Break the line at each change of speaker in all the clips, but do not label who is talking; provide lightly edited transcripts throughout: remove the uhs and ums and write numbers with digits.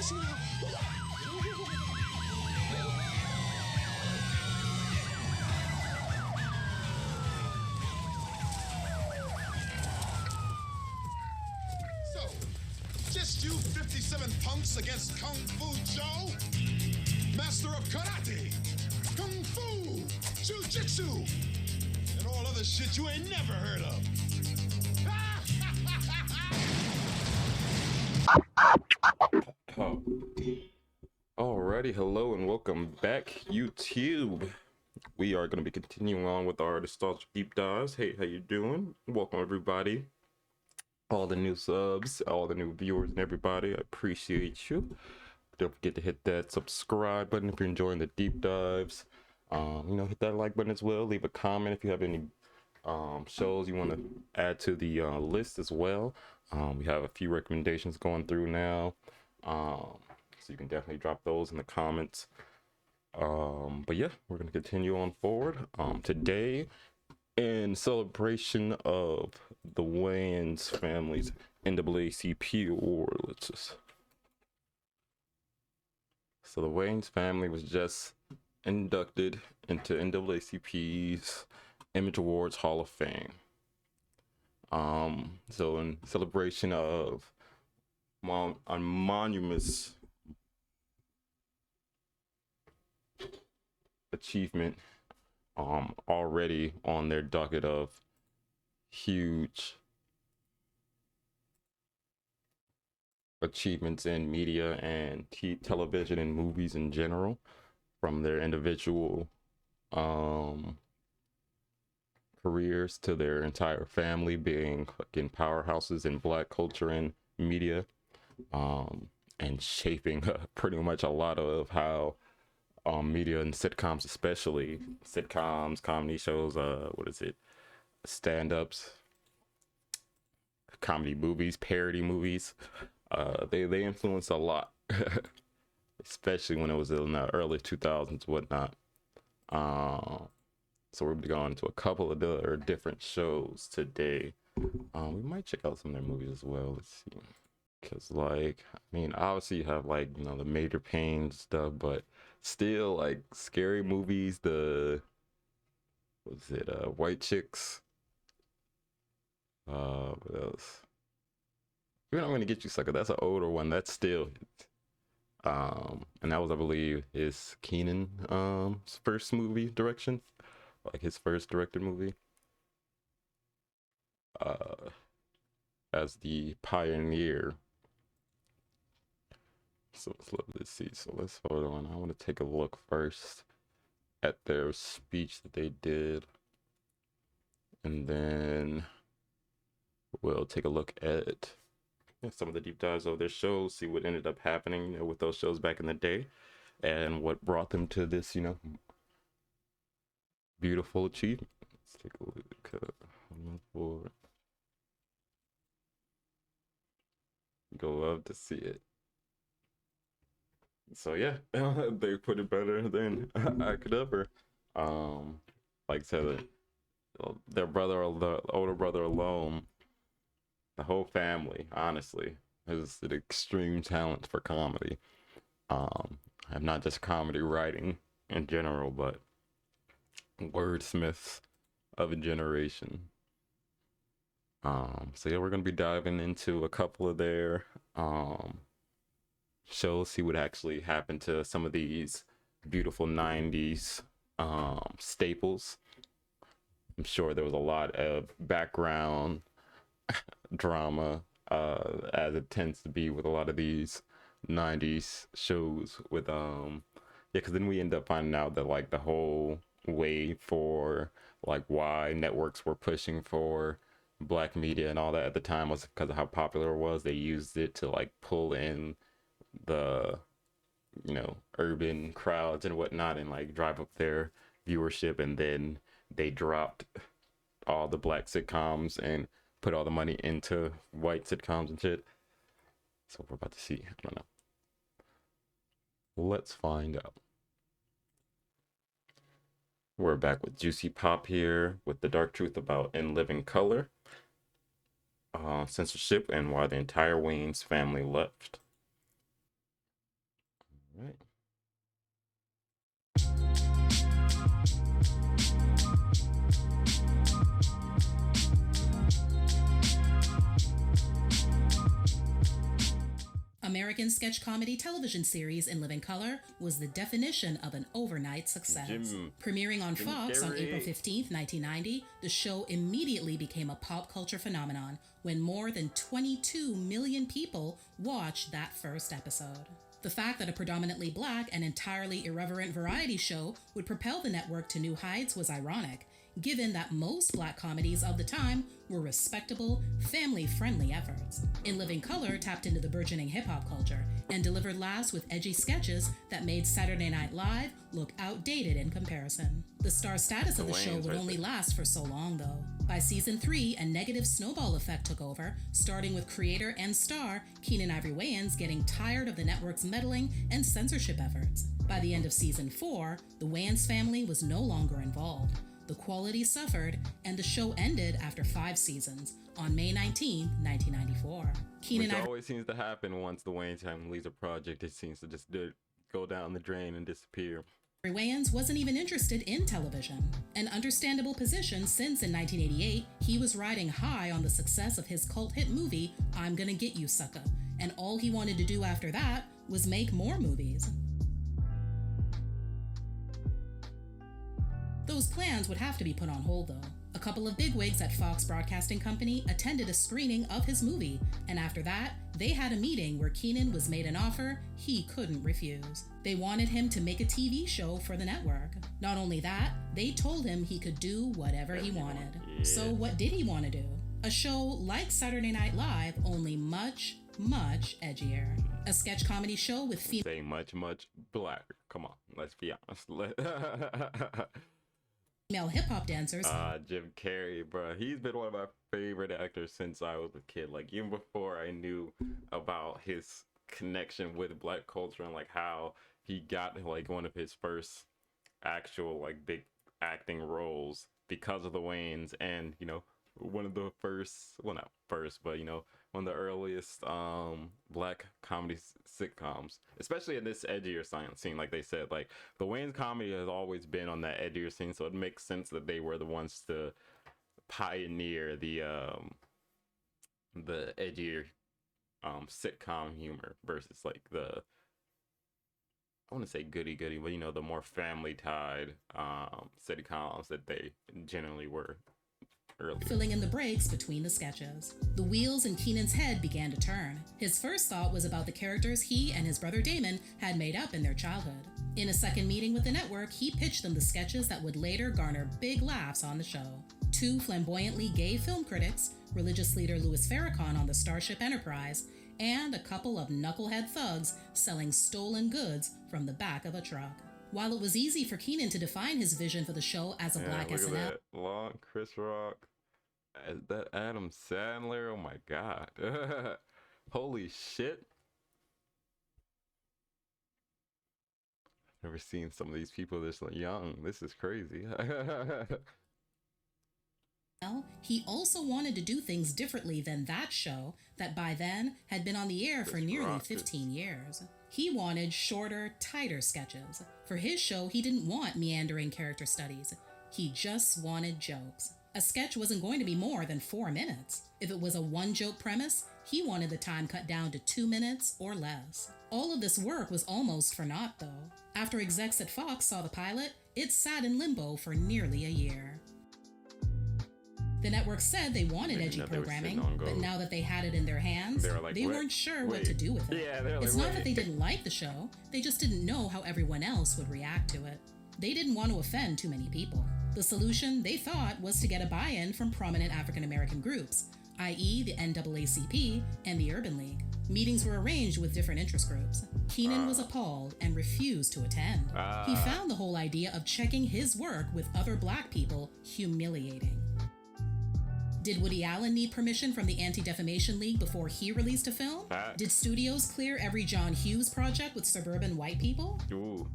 So, just you 57 punks against Kung Fu Joe? Master of karate, kung fu, jiu-jitsu, and all other shit you ain't never heard of.
Oh. Alrighty, hello and welcome back, YouTube. We are going to be continuing on with our nostalgic deep dives. Hey, how you doing? Welcome everybody. All the new subs, all the new viewers and everybody, I appreciate you. Don't forget to hit that subscribe button if you're enjoying the deep dives. Hit that like button as well. Leave a comment if you have any shows you want to add to the list as well. We have a few recommendations going through now, so you can definitely drop those in the comments. But yeah, we're gonna continue on forward. Today, in celebration of the Wayans family's NAACP award, so the Wayans family was just inducted into NAACP's Image Awards Hall of Fame. So in celebration of a monumentous achievement, already on their docket of huge achievements in media and television and movies in general, from their individual careers to their entire family being fucking powerhouses in Black culture and media, and shaping pretty much a lot of how media and sitcoms, especially sitcoms, comedy shows, stand-ups, comedy movies, parody movies, they influence a lot, especially when it was in the early 2000s, whatnot. So we're going to a couple of other different shows today. We might check out some of their movies as well. Let's see, because obviously you have the Major Pain stuff, but still scary movies. White Chicks. What else? You're Not Gonna Get You, Sucker. That's an older one. That's still and that was, I believe, his Keenan's first movie direction, his first directed movie, as the pioneer. So let's see. So let's hold on. I want to take a look first at their speech that they did, and then we'll take a look at some of the deep dives of their shows, see what ended up happening with those shows back in the day, and what brought them to this, beautiful achievement. Let's take a look forward. Go love to see it. So yeah, they put it better than I could ever. Like I said, their brother, or the older brother alone, the whole family, honestly, has an extreme talent for comedy. And not just comedy writing in general, but wordsmiths of a generation. So yeah, we're gonna be diving into a couple of their shows, see what actually happened to some of these beautiful 90s staples. I'm sure there was a lot of background drama, as it tends to be with a lot of these 90s shows with because then we end up finding out that the whole way for why networks were pushing for Black media and all that at the time was because of how popular it was. They used it to pull in the urban crowds and whatnot, and drive up their viewership, and then they dropped all the Black sitcoms and put all the money into white sitcoms and shit. So we're about to see. I don't know. Let's find out. We're back with Juicy Pop here with the dark truth about In Living Color, censorship, and why the entire Wayans family left. right.
American sketch comedy television series In Living Color was the definition of an overnight success. Premiering on Fox on April 15, 1990, the show immediately became a pop culture phenomenon when more than 22 million people watched that first episode. The fact that a predominantly black and entirely irreverent variety show would propel the network to new heights was ironic, given that most black comedies of the time were respectable, family-friendly efforts. In Living Color tapped into the burgeoning hip-hop culture and delivered laughs with edgy sketches that made Saturday Night Live look outdated in comparison. The star status of the show would only last for so long, though. By season 3, a negative snowball effect took over, starting with creator and star Keenen Ivory Wayans getting tired of the network's meddling and censorship efforts. By the end of season 4, the Wayans family was no longer involved. The quality suffered, and the show ended after 5 seasons on May 19, 1994.
Which always seems to happen once the Wayans family leaves a project. It seems to just go down the drain and disappear.
Wayans wasn't even interested in television, an understandable position since in 1988 he was riding high on the success of his cult hit movie I'm Gonna Get You Sucker, and all he wanted to do after that was make more movies. Those plans would have to be put on hold, though. A couple of bigwigs at Fox Broadcasting Company attended a screening of his movie, and after that, they had a meeting where Keenen was made an offer he couldn't refuse. They wanted him to make a TV show for the network. Not only that, they told him he could do whatever he wanted. Yeah. So what did he want to do? A show like Saturday Night Live, only much, much edgier. A sketch comedy show with
Say much, much blacker. Come on, let's be honest.
Female hip-hop dancers.
Jim Carrey, bro. He's been one of my favorite actors since I was a kid. Like, even before I knew about his connection with black culture and, like, how he got, like, one of his first actual, like, big acting roles because of the Wayans. And, you know, one of the first, well, not first, but, you know, one of the earliest black comedy sitcoms, especially in this edgier scene. Like they said, like the Wayans comedy has always been on that edgier scene, so it makes sense that they were the ones to pioneer the edgier sitcom humor versus like the, I want to say goody, but you know, the more family tied sitcoms that they generally were earlier.
Filling in the breaks between the sketches. The wheels in Keenan's head began to turn. His first thought was about the characters he and his brother Damon had made up in their childhood. In a second meeting with the network, he pitched them the sketches that would later garner big laughs on the show. 2 flamboyantly gay film critics, religious leader Louis Farrakhan on the Starship Enterprise, and a couple of knucklehead thugs selling stolen goods from the back of a truck. While it was easy for Keenen to define his vision for the show as a black
look
SNL,
at that. Long Chris Rock, that Adam Sandler, oh my god. Holy shit. Never seen some of these people this young. This is crazy.
he also wanted to do things differently than that show that by then had been on the air for nearly 15 years. He wanted shorter, tighter sketches. For his show, he didn't want meandering character studies. He just wanted jokes. A sketch wasn't going to be more than 4 minutes. If it was a one-joke premise, he wanted the time cut down to 2 minutes or less. All of this work was almost for naught, though. After execs at Fox saw the pilot, it sat in limbo for nearly a year. The network said they wanted edgy programming, but now that they had it in their hands, they weren't sure what to do with it. It's not that they didn't like the show, they just didn't know how everyone else would react to it. They didn't want to offend too many people. The solution, they thought, was to get a buy-in from prominent African-American groups, i.e. the NAACP and the Urban League. Meetings were arranged with different interest groups. Keenen was appalled and refused to attend. He found the whole idea of checking his work with other black people humiliating. Did Woody Allen need permission from the Anti-Defamation League before he released a film? Did studios clear every John Hughes project with suburban white people?
Ooh.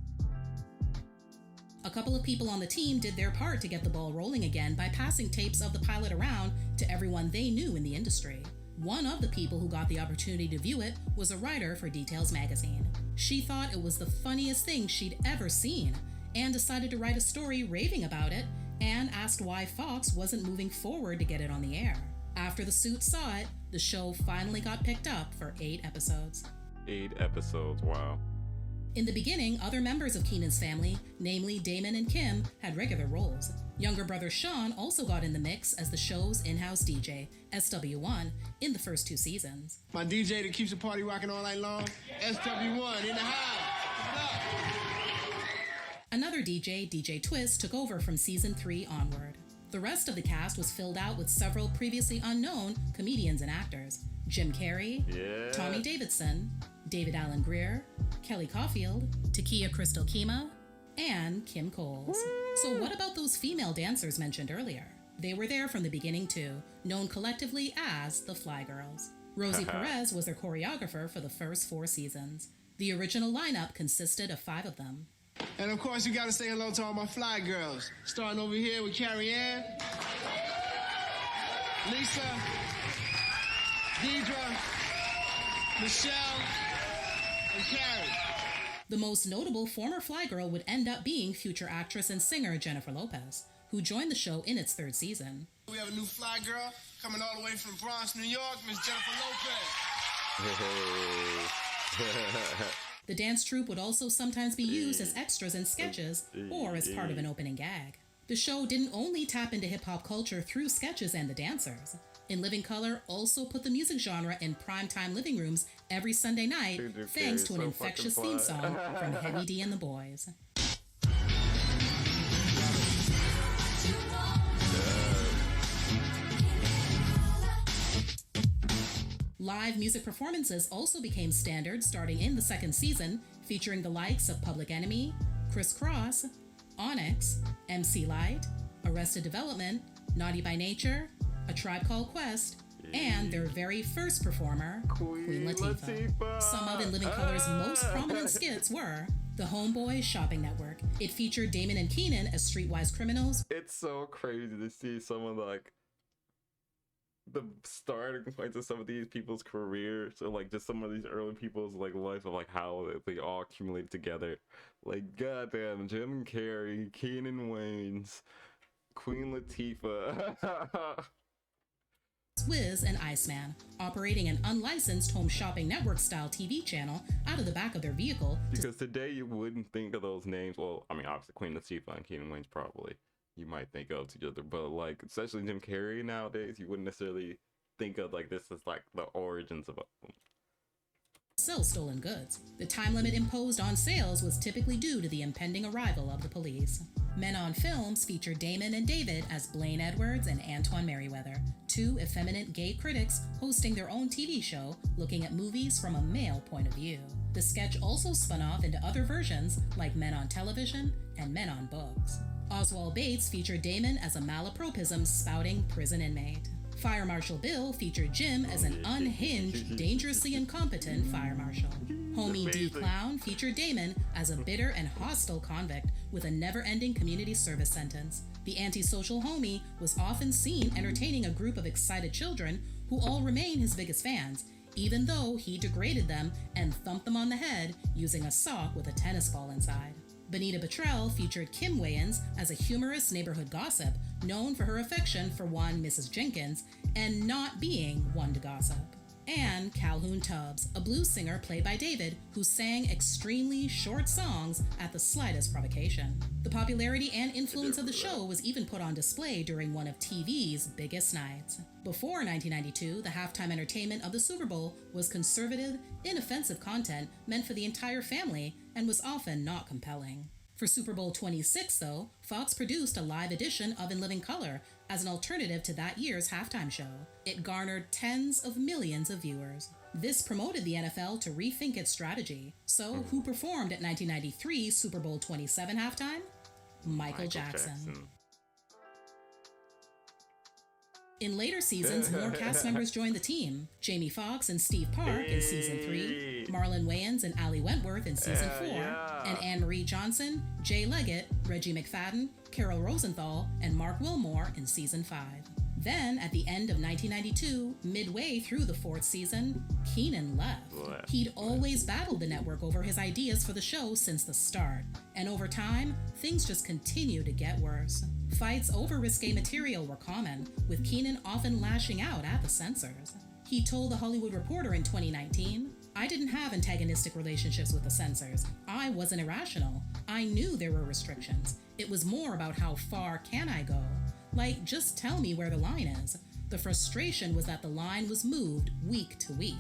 A couple of people on the team did their part to get the ball rolling again by passing tapes of the pilot around to everyone they knew in the industry. One of the people who got the opportunity to view it was a writer for Details magazine. She thought it was the funniest thing she'd ever seen and decided to write a story raving about it and asked why Fox wasn't moving forward to get it on the air. After the Suits saw it, the show finally got picked up for 8 episodes.
8 episodes, wow.
In the beginning, other members of Keenan's family, namely Damon and Kim, had regular roles. Younger brother Sean also got in the mix as the show's in-house DJ, SW1, in the first 2 seasons.
My DJ that keeps the party rocking all night long, SW1 in the house.
Another DJ, DJ Twist, took over from season 3 onward. The rest of the cast was filled out with several previously unknown comedians and actors. Jim Carrey, Tommy Davidson, David Allen Greer, Kelly Caulfield, Takia Crystal Kima, and Kim Coles. So what about those female dancers mentioned earlier? They were there from the beginning too, known collectively as the Fly Girls. Rosie Perez was their choreographer for the first 4 seasons. The original lineup consisted of 5 of them.
And of course, you gotta say hello to all my Fly Girls. Starting over here with Carrie Ann, Lisa, Deidre, Michelle, and Carrie.
The most notable former Fly Girl would end up being future actress and singer Jennifer Lopez, who joined the show in its 3rd season.
We have a new Fly Girl coming all the way from Bronx, New York, Miss Jennifer Lopez.
The dance troupe would also sometimes be used as extras in sketches or as part of an opening gag. The show didn't only tap into hip-hop culture through sketches and the dancers. In Living Color also put the music genre in primetime living rooms every Sunday night, thanks to an infectious theme song from Heavy D and the Boys. Live music performances also became standard starting in the 2nd season, featuring the likes of Public Enemy, Criss Cross, Onyx, MC Lyte, Arrested Development, Naughty by Nature, A Tribe Called Quest, and their very first performer, Queen Latifah. Some of In Living Color's most prominent skits were The Homeboy Shopping Network. It featured Damon and Keenan as streetwise criminals.
It's so crazy to see someone like the starting points of some of these people's careers, or like just some of these early people's like life of like how they all accumulated together. Like goddamn, Jim Carrey, Keenan Wayans, Queen Latifah.
Wiz and Iceman, operating an unlicensed home shopping network style TV channel out of the back of their vehicle.
Because today you wouldn't think of those names. Well, I mean, obviously Queen Latifah and Keenan Wayans probably you might think of together, but like especially Jim Carrey nowadays, you wouldn't necessarily think of like this is like the origins of them.
Sell stolen goods. The time limit imposed on sales was typically due to the impending arrival of the police. Men on Films featured Damon and David as Blaine Edwards and Antoine Merriweather, 2 effeminate gay critics hosting their own TV show looking at movies from a male point of view. The sketch also spun off into other versions like Men on Television and Men on Books. Oswald Bates featured Damon as a malapropism spouting prison inmate. Fire Marshal Bill featured Jim as an unhinged, dangerously incompetent fire marshal. Homie D Clown featured Damon as a bitter and hostile convict with a never-ending community service sentence. The antisocial homie was often seen entertaining a group of excited children who all remain his biggest fans, even though he degraded them and thumped them on the head using a sock with a tennis ball inside. Benita Bottrell featured Kim Wayans as a humorous neighborhood gossip known for her affection for one Mrs. Jenkins and not being one to gossip. And Calhoun Tubbs, a blues singer played by David who sang extremely short songs at the slightest provocation. The popularity and influence of the show was even put on display during one of TV's biggest nights. Before 1992, the halftime entertainment of the Super Bowl was conservative, inoffensive content meant for the entire family and was often not compelling. For Super Bowl 26, though, Fox produced a live edition of In Living Color as an alternative to that year's halftime show. It garnered tens of millions of viewers. This promoted the NFL to rethink its strategy. So, who performed at 1993 Super Bowl 27 halftime? Michael Jackson. In later seasons, more cast members joined the team. Jamie Foxx and Steve Park in Season 3, Marlon Wayans and Ali Wentworth in Season 4, and Anne-Marie Johnson, Jay Leggett, Reggie McFadden, Carol Rosenthal, and Mark Wilmore in Season 5. Then, at the end of 1992, midway through the 4th season, Keenan left. He'd always battled the network over his ideas for the show since the start, and over time, things just continued to get worse. Fights over risque material were common, with Keenan often lashing out at the censors. He told The Hollywood Reporter in 2019, "I didn't have antagonistic relationships with the censors. I wasn't irrational. I knew there were restrictions. It was more about how far can I go? Like, just tell me where the line is." The frustration was that the line was moved week to week.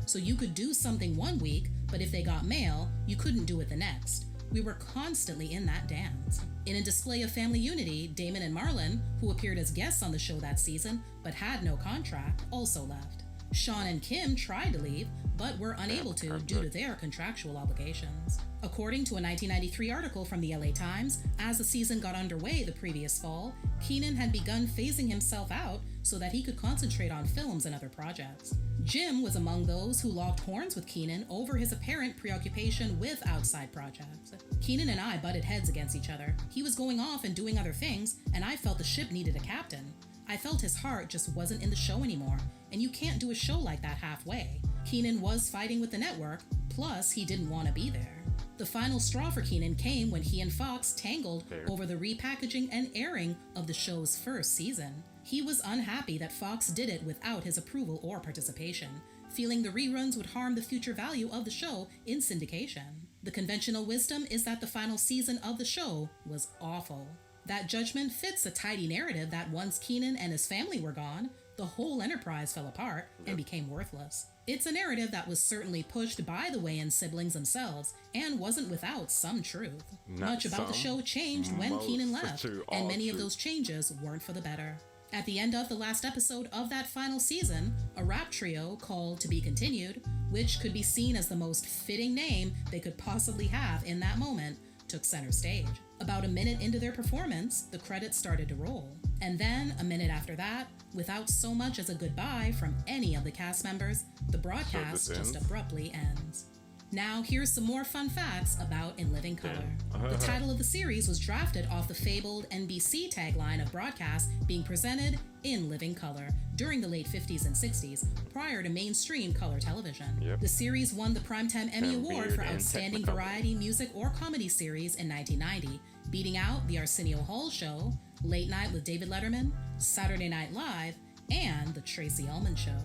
So you could do something one week, but if they got mail, you couldn't do it the next. We were constantly in that dance. In a display of family unity, Damon and Marlon, who appeared as guests on the show that season but had no contract, also left. Sean and Kim tried to leave, but were unable to due to their contractual obligations. According to a 1993 article from the LA Times, as the season got underway the previous fall, Keenan had begun phasing himself out so that he could concentrate on films and other projects. Jim was among those who locked horns with Keenan over his apparent preoccupation with outside projects. "Keenan and I butted heads against each other. He was going off and doing other things, and I felt the ship needed a captain. I felt his heart just wasn't in the show anymore, and you can't do a show like that halfway." Keenan was fighting with the network, plus he didn't want to be there. The final straw for Keenan came when he and Fox tangled over the repackaging and airing of the show's first season. He was unhappy that Fox did it without his approval or participation, feeling the reruns would harm the future value of the show in syndication. The conventional wisdom is that the final season of the show was awful. That judgment fits a tidy narrative that once Keenan and his family were gone, the whole enterprise fell apart and became worthless. It's a narrative that was certainly pushed by the Wayans siblings themselves and wasn't without some truth. Much about the show changed when Keenan left, and many of those changes weren't for the better. At the end of the last episode of that final season, a rap trio called To Be Continued, which could be seen as the most fitting name they could possibly have in that moment, took center stage. About a minute into their performance, the credits started to roll. And then, a minute after that, without so much as a goodbye from any of the cast members, the broadcast just abruptly ends. Now, here's some more fun facts about In Living Color. The title of the series was drafted off the fabled NBC tagline of broadcast being presented in living color during the late 50s and 60s, prior to mainstream color television. The series won the Primetime Emmy Award for Outstanding Variety, Music, or Comedy Series in 1990, beating out The Arsenio Hall Show, Late Night with David Letterman, Saturday Night Live, and The Tracy Ullman Show.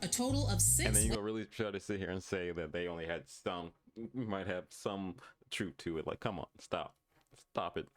A total of 6...
And then you go really try to sit here and say that they only had some, might have some truth to it. Like, come on, stop it.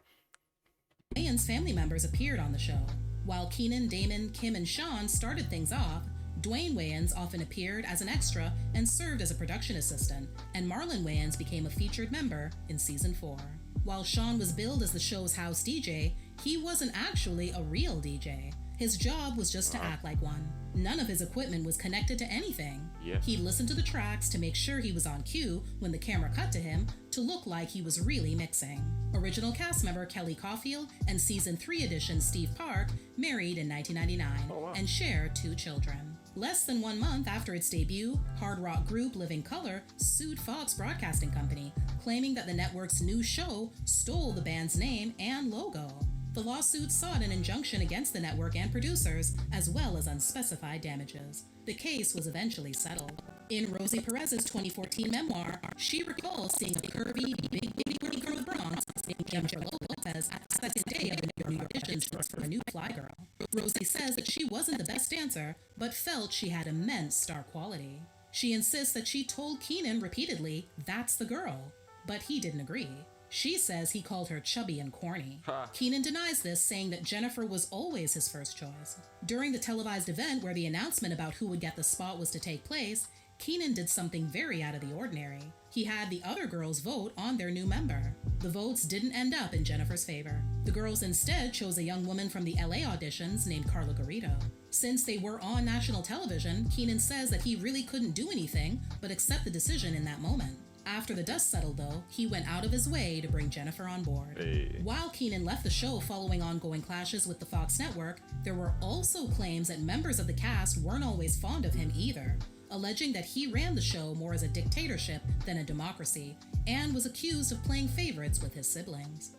Wayans family members appeared on the show. While Keenan, Damon, Kim, and Sean started things off, Dwayne Wayans often appeared as an extra and served as a production assistant, and Marlon Wayans became a featured member in season 4. While Sean was billed as the show's house DJ, he wasn't actually a real DJ. His job was just to act like one. None of his equipment was connected to anything. He'd listen to the tracks to make sure he was on cue when the camera cut to him to look like he was really mixing. Original cast member Kelly Caulfield and season 3 addition Steve Park married in 1999 and shared 2 children. Less than 1 month after its debut, hard rock group Living Color sued Fox Broadcasting Company, claiming that the network's new show stole the band's name and logo. The lawsuit sought an injunction against the network and producers, as well as unspecified damages. The case was eventually settled. In Rosie Perez's 2014 memoir, she recalls seeing a curvy, big booty girl from the Bronx named Jennifer Lopez at the second day of the New York auditions for a new Fly Girl. Rosie says that she wasn't the best dancer, but felt she had immense star quality. She insists that she told Keenan repeatedly, "That's the girl," but he didn't agree. She says he called her chubby and corny. Keenan denies this, saying that Jennifer was always his first choice. During the televised event where the announcement about who would get the spot was to take place, Keenan did something very out of the ordinary. He had the other girls vote on their new member. The votes didn't end up in Jennifer's favor. The girls instead chose a young woman from the LA auditions named Carla Garrido. Since they were on national television, Keenan says that he really couldn't do anything but accept the decision in that moment. After the dust settled, though, he went out of his way to bring Jennifer on board. While Keenan left the show following ongoing clashes with the Fox network, there were also claims that members of the cast weren't always fond of him either, alleging that he ran the show more as a dictatorship than a democracy, and was accused of playing favorites with his siblings.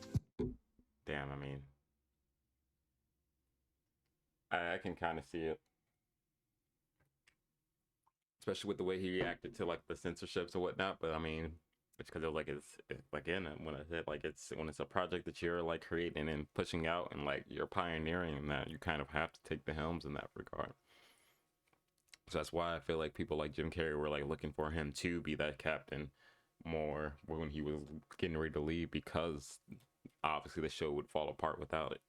Damn, I mean, I can kind of see it, especially with the way he reacted to like the censorships and whatnot. But I mean, it's because it was like it's like in it when I said like it's when it's a project that you're like creating and pushing out and like you're pioneering in that, you kind of have to take the helms in that regard. So that's why I feel like people like Jim Carrey were like looking for him to be that captain more when he was getting ready to leave, because obviously the show would fall apart without it.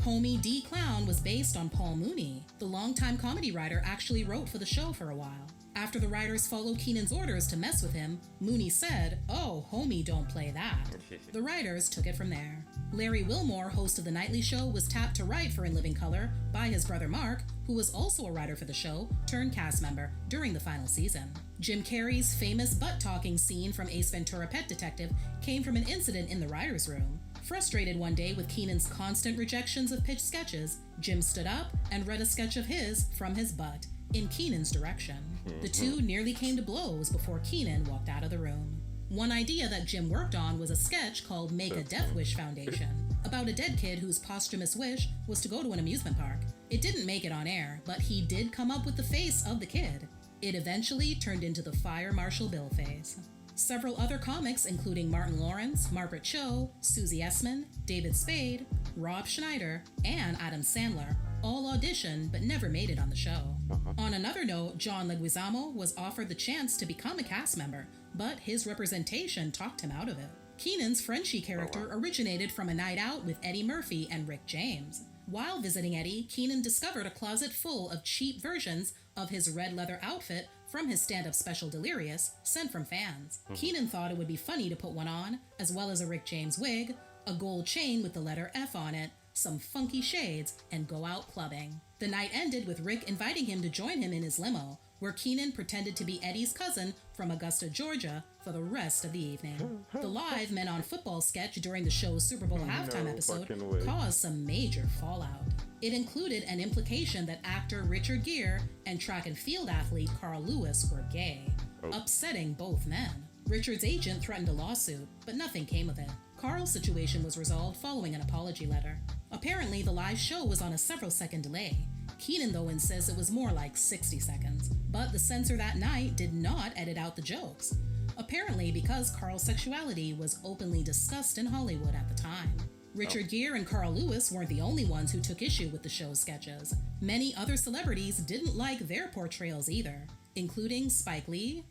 Homie D. Clown was based on Paul Mooney. The longtime comedy writer actually wrote for the show for a while. After the writers followed Keenan's orders to mess with him, Mooney said, "Oh, homie, don't play that." The writers took it from there. Larry Wilmore, host of The Nightly Show, was tapped to write for In Living Color by his brother Mark, who was also a writer for the show turned cast member during the final season. Jim Carrey's famous butt-talking scene from Ace Ventura: Pet Detective came from an incident in the writer's room. Frustrated one day with Keenan's constant rejections of pitched sketches, Jim stood up and read a sketch of his from his butt in Keenan's direction. The two nearly came to blows before Keenan walked out of the room. One idea that Jim worked on was a sketch called Make a Death Wish Foundation, about a dead kid whose posthumous wish was to go to an amusement park. It didn't make it on air, but he did come up with the face of the kid. It eventually turned into the Fire Marshal Bill face. Several other comics, including Martin Lawrence, Margaret Cho, Susie Essman, David Spade, Rob Schneider, and Adam Sandler, all auditioned but never made it on the show. On another note, John Leguizamo was offered the chance to become a cast member, but his representation talked him out of it. Keenan's Frenchie character originated from a night out with Eddie Murphy and Rick James. While visiting Eddie, Keenan discovered a closet full of cheap versions of his red leather outfit from his stand-up special Delirious, sent from fans. Keenan thought it would be funny to put one on, as well as a Rick James wig, a gold chain with the letter F on it, some funky shades, and go out clubbing. The night ended with Rick inviting him to join him in his limo, where Keenan pretended to be Eddie's cousin from Augusta, Georgia, for the rest of the evening. The live Men on Football sketch during the show's Super Bowl halftime episode caused some major fallout. It included an implication that actor Richard Gere and track and field athlete Carl Lewis were gay, upsetting both men. Richard's agent threatened a lawsuit, but nothing came of it. Carl's situation was resolved following an apology letter. Apparently, the live show was on a several-second delay. Keenan, though, insists it was more like 60 seconds. But the censor that night did not edit out the jokes. Apparently because Carl's sexuality was openly discussed in Hollywood at the time. Richard Gere and Carl Lewis weren't the only ones who took issue with the show's sketches. Many other celebrities didn't like their portrayals either, including Spike Lee.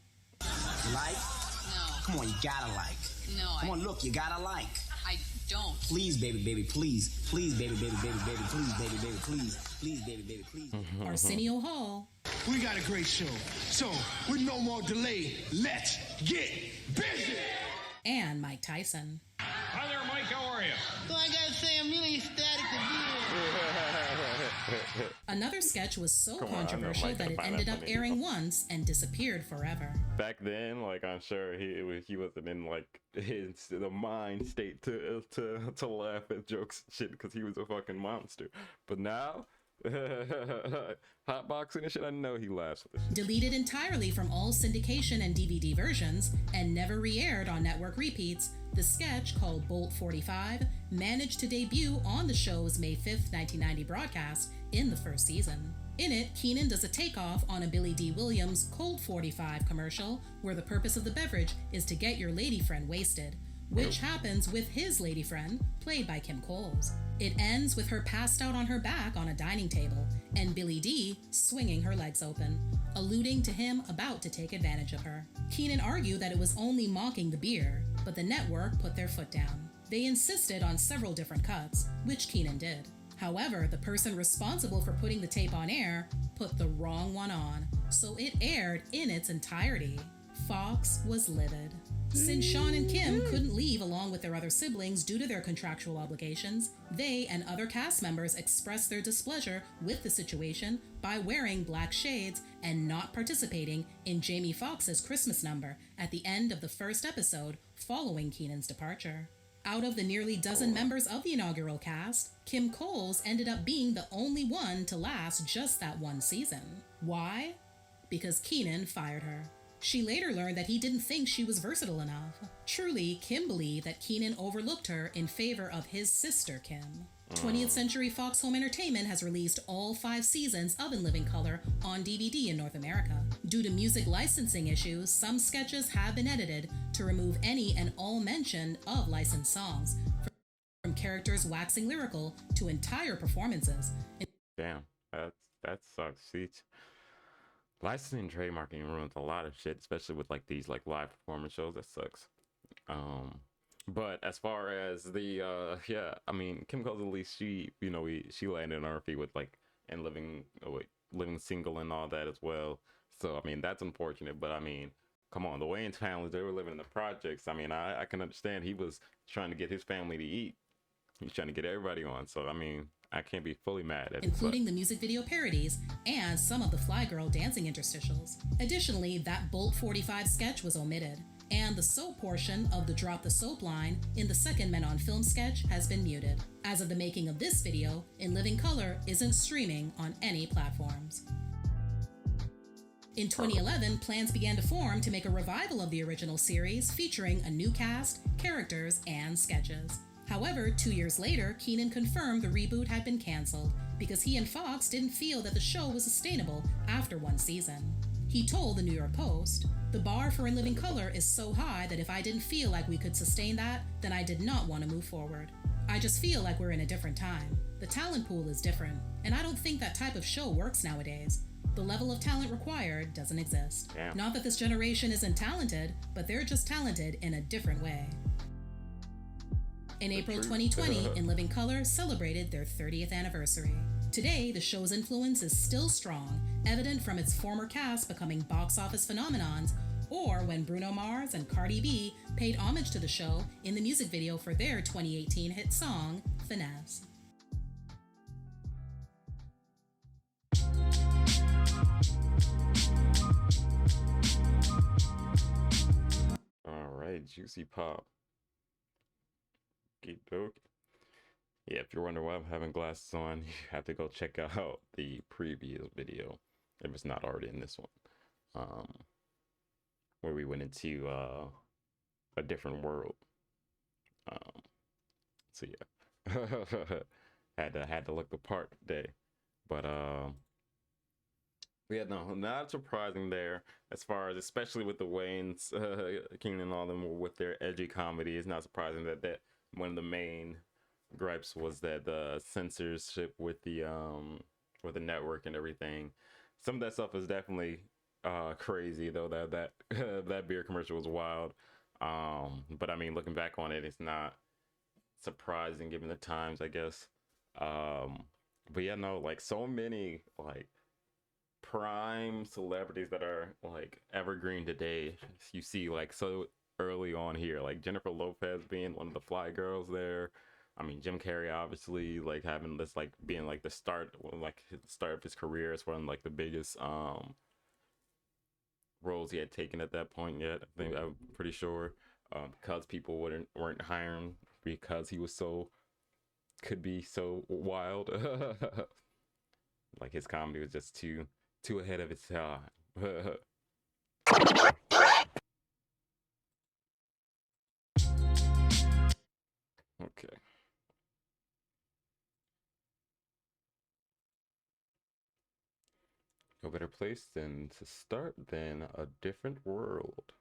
Like?
No.
Come on, you gotta like.
No,
Come on, look, you gotta like.
I don't.
Please, baby, baby, please. Please, baby, baby, baby, baby, please, baby, baby, please. Please, baby, baby, please.
Arsenio Hall.
We got a great show. So, with no more delay, let's get busy.
And Mike Tyson.
Hi there, Mike. How are you?
So I gotta say, I'm really ecstatic to be here.
Another sketch was so
Come on, I know
controversial
Mike
that
can
it
find
ended
that
up
funny.
airing once and disappeared forever.
Back then, like I'm sure he wasn't in like the mind state to laugh at jokes and shit because he was a fucking monster. But now, hotboxing and shit, I know he laughs with this shit.
Deleted entirely from all syndication and DVD versions and never re-aired on network repeats, the sketch called Bolt 45 managed to debut on the show's May 5th, 1990 broadcast in the first season. In it, Keenan does a takeoff on a Billy D. Williams Colt 45 commercial where the purpose of the beverage is to get your lady friend wasted, which happens with his lady friend, played by Kim Coles. It ends with her passed out on her back on a dining table, and Billy D swinging her legs open, alluding to him about to take advantage of her. Keenan argued that it was only mocking the beer, but the network put their foot down. They insisted on several different cuts, which Keenan did. However, the person responsible for putting the tape on air put the wrong one on, so it aired in its entirety. Fox was livid. Since Sean and Kim couldn't leave along with their other siblings due to their contractual obligations, they and other cast members expressed their displeasure with the situation by wearing black shades and not participating in Jamie Foxx's Christmas number at the end of the first episode following Keenan's departure. Out of the nearly dozen members of the inaugural cast, Kim Coles ended up being the only one to last just that one season. Why? Because Keenan fired her. She later learned that he didn't think she was versatile enough. Truly, Kim believed that Keenan overlooked her in favor of his sister, Kim. 20th Century Fox Home Entertainment has released all 5 seasons of In Living Color on DVD in North America. Due to music licensing issues, some sketches have been edited to remove any and all mention of licensed songs, from characters waxing lyrical to entire performances.
Damn, that sucks. See, licensing and trademarking ruins a lot of shit, especially with like these like live performance shows. That sucks. But as far as the yeah, I mean, Kim Coles, at least she, you know, she landed on her feet with like and living single and all that as well. So I mean, that's unfortunate. But I mean, come on, the Wayans families, they were living in the projects. I mean, I can understand he was trying to get his family to eat. He's trying to get everybody on. So I mean, I can't be fully mad at it.
Including the music video parodies and some of the Fly Girl dancing interstitials. Additionally, that Bolt 45 sketch was omitted, and the soap portion of the Drop the Soap line in the second Men on Film sketch has been muted. As of the making of this video, In Living Color isn't streaming on any platforms. In 2011, plans began to form to make a revival of the original series featuring a new cast, characters, and sketches. However, 2 years later, Keenan confirmed the reboot had been canceled because he and Fox didn't feel that the show was sustainable after 1 season. He told the New York Post, "The bar for In Living Color is so high that if I didn't feel like we could sustain that, then I did not want to move forward. I just feel like we're in a different time. The talent pool is different, and I don't think that type of show works nowadays. The level of talent required doesn't exist.
Yeah.
Not that this generation isn't talented, but they're just talented in a different way." In April 2020, In Living Color celebrated their 30th anniversary. Today, the show's influence is still strong, evident from its former cast becoming box office phenomenons, or when Bruno Mars and Cardi B paid homage to the show in the music video for their 2018 hit song, Finesse.
All right, Juicy Pop. Okey-doke. Yeah, if you're wondering why I'm having glasses on, you have to go check out the previous video, if it's not already in this one, where we went into a different world. So yeah, had to look the part today, but yeah, no, not surprising there. As far as, especially with the Wayans, Keenan and all them with their edgy comedy, it's not surprising that one of the main gripes was that the censorship with the network and everything. Some of that stuff is definitely crazy, though. That that beer commercial was wild. But I mean, looking back on it, it's not surprising given the times, I guess. But yeah, no, like so many like prime celebrities that are like evergreen today. You see like so early on here, like Jennifer Lopez being one of the fly girls there. I mean, Jim Carrey obviously like having this like being like the start of his career as one of like the biggest roles he had taken at that point yet. I think I'm pretty sure because people weren't hiring because he was could be so wild. Like his comedy was just too ahead of its time. Okay. No better place than to start than A Different World.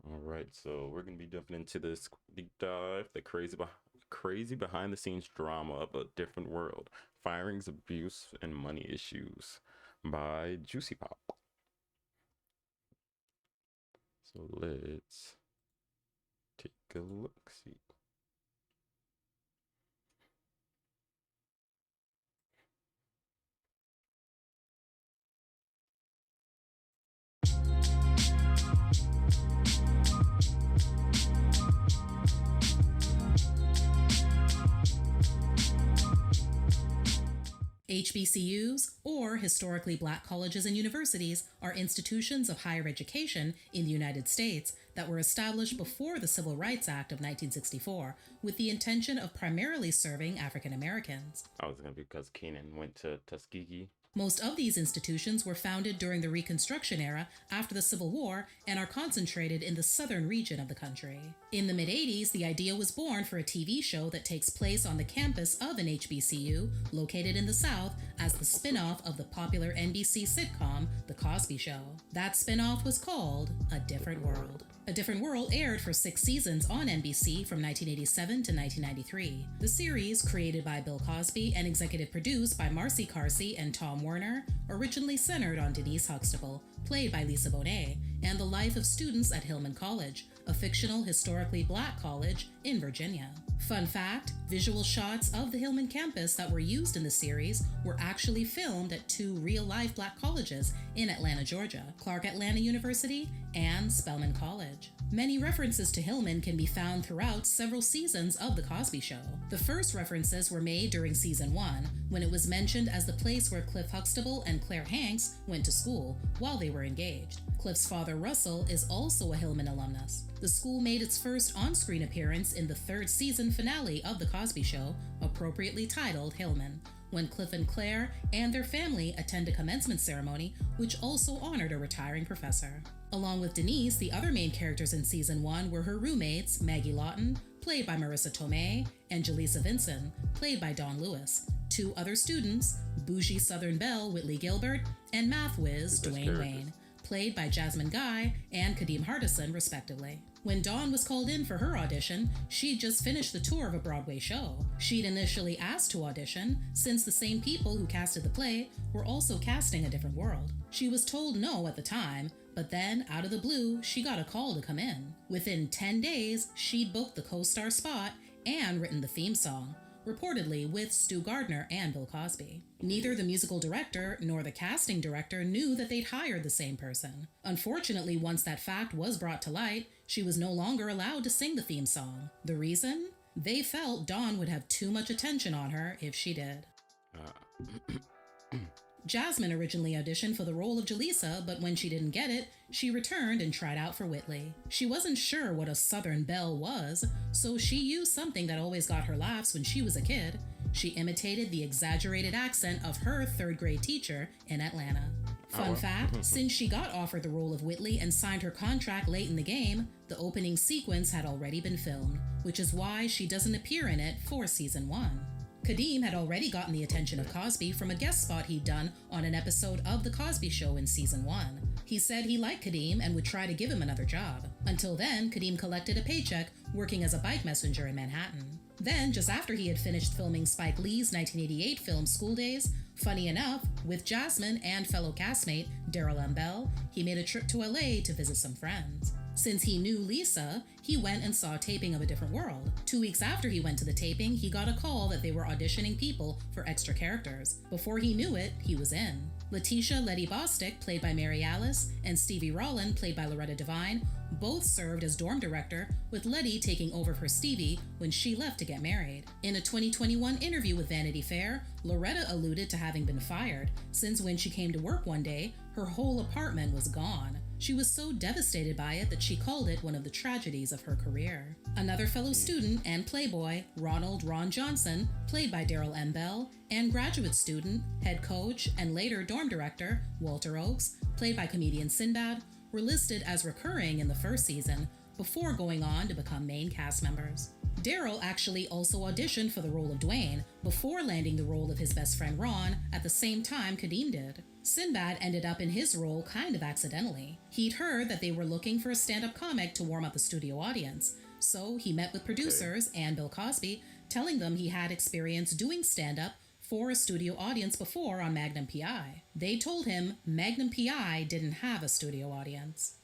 All right, so we're gonna be jumping into this deep dive, the crazy behind the scenes drama of A Different World: Firings, Abuse, and Money Issues by Juicy Pop. So let's take a look. See.
HBCUs, or historically black colleges and universities, are institutions of higher education in the United States that were established before the Civil Rights Act of 1964 with the intention of primarily serving African Americans.
I was gonna be because Keenan went to Tuskegee.
Most of these institutions were founded during the Reconstruction era after the Civil War and are concentrated in the southern region of the country. In the mid-80s, the idea was born for a TV show that takes place on the campus of an HBCU located in the South as the spin-off of the popular NBC sitcom, The Cosby Show. That spin-off was called A Different World. A Different World aired for 6 seasons on NBC from 1987 to 1993. The series, created by Bill Cosby and executive produced by Marcy Carsey and Tom Werner, originally centered on Denise Huxtable, played by Lisa Bonet, and the life of students at Hillman College, a fictional historically black college in Virginia. Fun fact, visual shots of the Hillman campus that were used in the series were actually filmed at 2 real-life black colleges in Atlanta, Georgia, Clark Atlanta University and Spelman College. Many references to Hillman can be found throughout several seasons of The Cosby Show. The first references were made during season 1, when it was mentioned as the place where Cliff Huxtable and Claire Hanks went to school while they were engaged. Cliff's father, Russell, is also a Hillman alumnus. The school made its first on-screen appearance in the 3rd season finale of The Cosby Show, appropriately titled Hillman, when Cliff and Claire and their family attend a commencement ceremony which also honored a retiring professor. Along with Denise, the other main characters in season 1 were her roommates, Maggie Lawton, played by Marissa Tomei, and Jaleesa Vinson, played by Dawn Lewis, 2 other students, bougie Southern belle Whitley Gilbert, and math whiz Dwayne Wayne, played by Jasmine Guy and Kadeem Hardison, respectively. When Dawn was called in for her audition, she'd just finished the tour of a Broadway show. She'd initially asked to audition, since the same people who casted the play were also casting A Different World. She was told no at the time, but then, out of the blue, she got a call to come in. Within 10 days, she'd booked the co-star spot and written the theme song, reportedly with Stu Gardner and Bill Cosby. Neither the musical director nor the casting director knew that they'd hired the same person. Unfortunately, once that fact was brought to light, she was no longer allowed to sing the theme song. The reason? They felt Dawn would have too much attention on her if she did. Jasmine originally auditioned for the role of Jaleesa, but when she didn't get it, she returned and tried out for Whitley. She wasn't sure what a Southern belle was, so she used something that always got her laughs when she was a kid. She imitated the exaggerated accent of her 3rd grade teacher in Atlanta. Fun fact, since she got offered the role of Whitley and signed her contract late in the game, the opening sequence had already been filmed, which is why she doesn't appear in it for season 1. Kadeem had already gotten the attention of Cosby from a guest spot he'd done on an episode of The Cosby Show in season 1. He said he liked Kadeem and would try to give him another job. Until then, Kadeem collected a paycheck working as a bike messenger in Manhattan. Then, just after he had finished filming Spike Lee's 1988 film School Days, funny enough, with Jasmine and fellow castmate Daryl M. Bell, he made a trip to LA to visit some friends. Since he knew Lisa, he went and saw a taping of A Different World. 2 weeks after he went to the taping, he got a call that they were auditioning people for extra characters. Before he knew it, he was in. Letitia Letty Bostick, played by Mary Alice, and Stevie Rawlin, played by Loretta Devine, both served as dorm director, with Letty taking over for Stevie when she left to get married. In a 2021 interview with Vanity Fair, Loretta alluded to having been fired, since when she came to work one day, her whole apartment was gone. She was so devastated by it that she called it one of the tragedies of her career. Another fellow student and playboy, Ronald Ron Johnson, played by Daryl M. Bell, and graduate student, head coach, and later dorm director, Walter Oakes, played by comedian Sinbad, were listed as recurring in the first season, before going on to become main cast members. Daryl actually also auditioned for the role of Dwayne, before landing the role of his best friend Ron at the same time Kadeem did. Sinbad ended up in his role kind of accidentally. He'd heard that they were looking for a stand-up comic to warm up the studio audience, so he met with producers and Bill Cosby, telling them he had experience doing stand-up for a studio audience before on Magnum P.I. They told him Magnum P.I. didn't have a studio audience.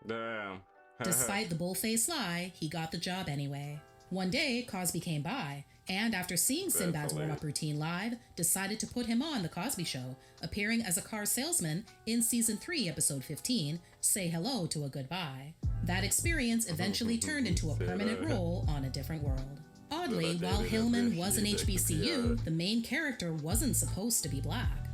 Damn.
Despite the bull-faced lie, he got the job anyway. One day, Cosby came by, and after seeing Sinbad's warm-up routine live, decided to put him on The Cosby Show, appearing as a car salesman in Season 3, Episode 15, Say Hello to a Goodbye. That experience eventually turned into a permanent role on A Different World. Oddly, while Hillman was an HBCU, the main character wasn't supposed to be black.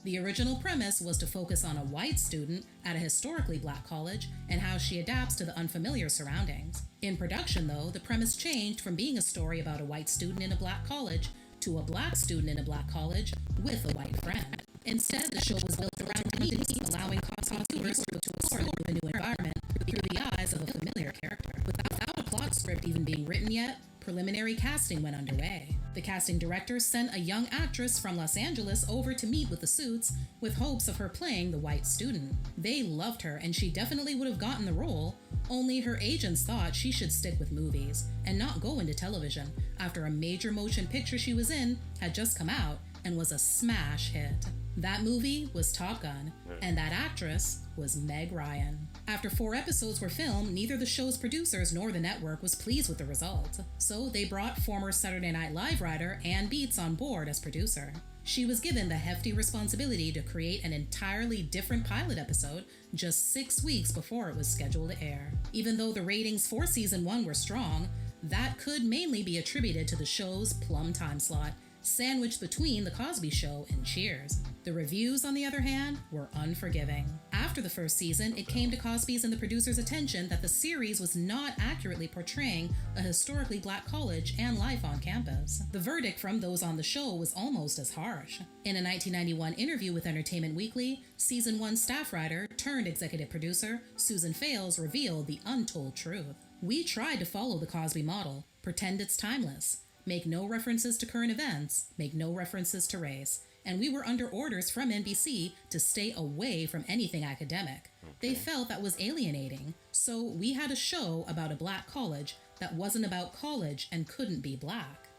The original premise was to focus on a white student at a historically black college and how she adapts to the unfamiliar surroundings. In production, though, the premise changed from being a story about a white student in a black college to a black student in a black college with a white friend. Instead, the show was built around Denise, allowing Cosby viewers to explore the new environment through the eyes of a familiar character. Without a plot script even being written yet, preliminary casting went underway. The casting director sent a young actress from Los Angeles over to meet with the suits with hopes of her playing the white student. They loved her and she definitely would have gotten the role, only her agents thought she should stick with movies and not go into television after a major motion picture she was in had just come out and was a smash hit. That movie was Top Gun, and that actress was Meg Ryan. After 4 episodes were filmed, neither the show's producers nor the network was pleased with the result, so they brought former Saturday Night Live writer Ann Beats on board as producer. She was given the hefty responsibility to create an entirely different pilot episode just 6 weeks before it was scheduled to air. Even though the ratings for season 1 were strong, that could mainly be attributed to the show's plum time slot, sandwiched between The Cosby Show and Cheers. The reviews, on the other hand, were unforgiving. After the first season, it came to Cosby's and the producer's attention that the series was not accurately portraying a historically black college and life on campus. The verdict from those on the show was almost as harsh. In a 1991 interview with Entertainment Weekly, season 1 staff writer turned executive producer Susan Fales revealed the untold truth. "We tried to follow the Cosby model, pretend it's timeless, make no references to current events, make no references to race, and we were under orders from NBC to stay away from anything academic. They felt that was alienating, so we had a show about a black college that wasn't about college and couldn't be black."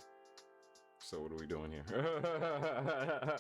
So what are we doing here?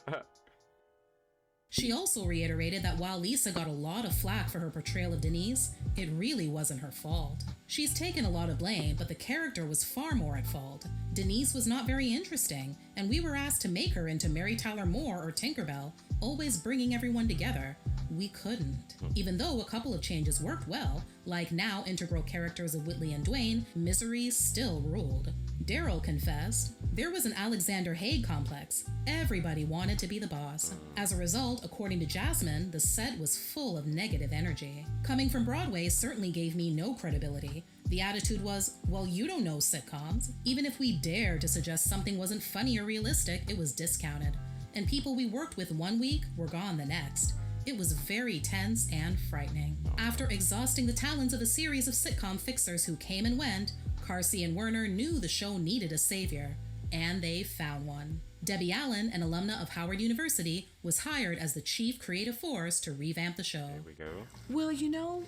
She also reiterated that while Lisa got a lot of flack for her portrayal of Denise, it really wasn't her fault. She's taken a lot of blame, but the character was far more at fault. Denise was not very interesting, and we were asked to make her into Mary Tyler Moore or Tinkerbell, always bringing everyone together. We couldn't. Even though a couple of changes worked well, like now integral characters of Whitley and Dwayne, misery still ruled. Daryl confessed, "There was an Alexander Haig complex. Everybody wanted to be the boss." As a result, according to Jasmine, the set was full of negative energy. Coming from Broadway certainly gave me no credibility. The attitude was, "Well, you don't know sitcoms." Even if we dared to suggest something wasn't funny or realistic, it was discounted. And people we worked with one week were gone the next. It was very tense and frightening. After exhausting the talents of a series of sitcom fixers who came and went, Carsey and Werner knew the show needed a savior, and they found one. Debbie Allen, an alumna of Howard University, was hired as the chief creative force to revamp the show.
There we go.
Well, you know,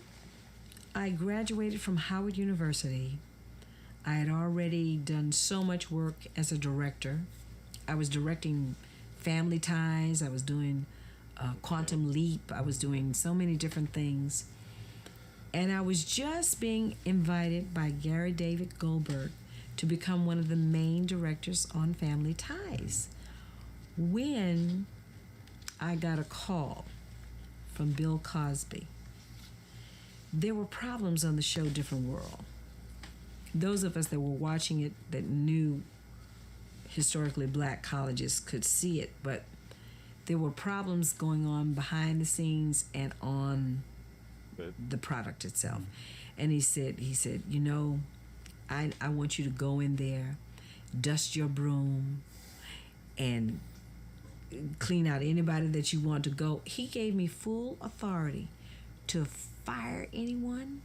I graduated from Howard University. I had already done so much work as a director. I was directing Family Ties. I was doing Quantum Leap. I was doing so many different things. And I was just being invited by Gary David Goldberg to become one of the main directors on Family Ties, when I got a call from Bill Cosby. There were problems on the show Different World. Those of us that were watching it that knew historically black colleges could see it, but there were problems going on behind the scenes and on the product itself. And he said, "You know, I want you to go in there, dust your broom, and clean out anybody that you want to go." He gave me full authority to fire anyone,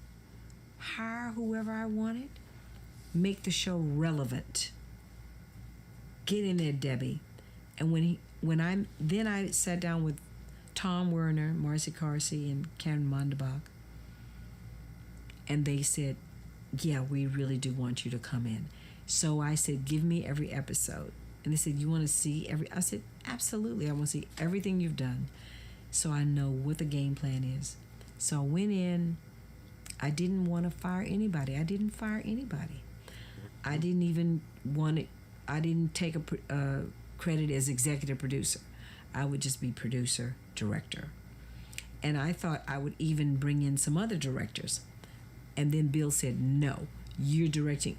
hire whoever I wanted, make the show relevant. Get in there, Debbie. And then I sat down with Tom Werner, Marcy Carsey, and Karen Mondebach, and they said, "Yeah, we really do want you to come in." So I said, "Give me every episode." And they said, "You want to see every?" I said, "Absolutely, I want to see everything you've done, so I know what the game plan is." So I went in. I didn't want to fire anybody. I didn't fire anybody. I didn't even want it. I didn't take a credit as executive producer. I would just be producer, director. And I thought I would even bring in some other directors. And then Bill said, "No, you're directing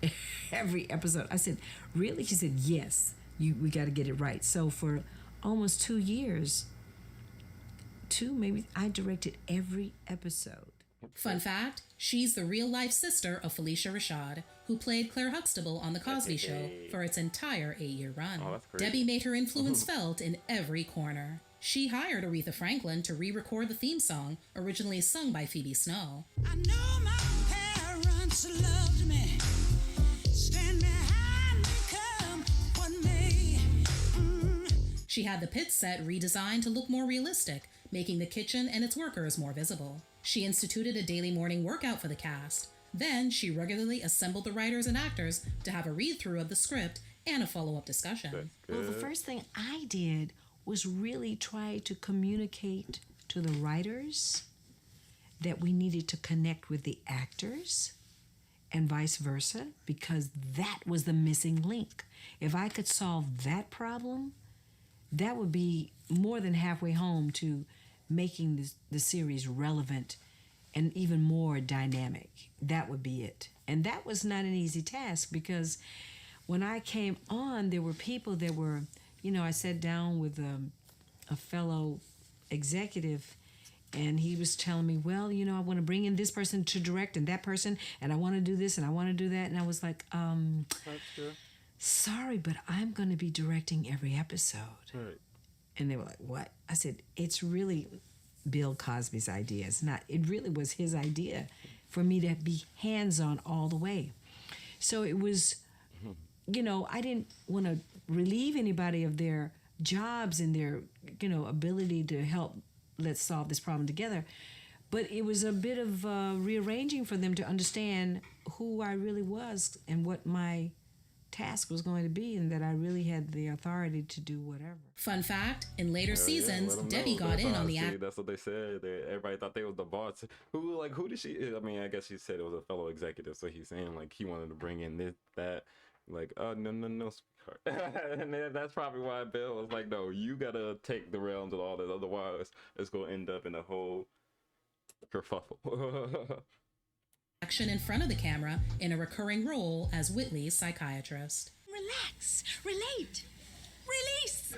every episode." I said, "Really?" He said, "Yes, we got to get it right." So for almost 2 years, maybe, I directed every episode.
Fun fact, she's the real-life sister of Felicia Rashad, who played Claire Huxtable on The Cosby Show for its entire 8-year run.
Oh, that's crazy.
Debbie made her influence felt in every corner. She hired Aretha Franklin to re-record the theme song, originally sung by Phoebe Snow.
I know my parents loved me. Stand behind me, come what may.
She had the pit set redesigned to look more realistic, making the kitchen and its workers more visible. She instituted a daily morning workout for the cast. Then she regularly assembled the writers and actors to have a read-through of the script and a follow-up discussion.
Well, the first thing I did was really try to communicate to the writers that we needed to connect with the actors and vice versa, because that was the missing link. If I could solve that problem, that would be more than halfway home to making the series relevant and even more dynamic. That would be it. And that was not an easy task, because when I came on, there were people that were, I sat down with a fellow executive, and he was telling me, well, I want to bring in this person to direct and that person, and I want to do this and I want to do that. And I was like,
That's true.
sorry, but I'm going to be directing every episode.
Right.
And they were like, what? I said, it's really Bill Cosby's idea. It really was his idea for me to be hands-on all the way. So it was, I didn't want to relieve anybody of their jobs and their, ability to help let's solve this problem together. But it was a bit of rearranging for them to understand who I really was and what my task was going to be, and that I really had the authority to do whatever.
Fun fact, in later seasons,
let 'em
Debbie
know.
got in
That's
on the
honestly,
act.
That's what they said. Everybody thought they was the boss. Who did she? I mean, I guess she said it was a fellow executive. So he's saying like he wanted to bring in this, that. Like, no, sweetheart. And then that's probably why Bill was like, no, you gotta take the realms of all this. Otherwise, it's gonna end up in a whole kerfuffle.
Action in front of the camera in a recurring role as Whitley's psychiatrist.
Relax, relate, release.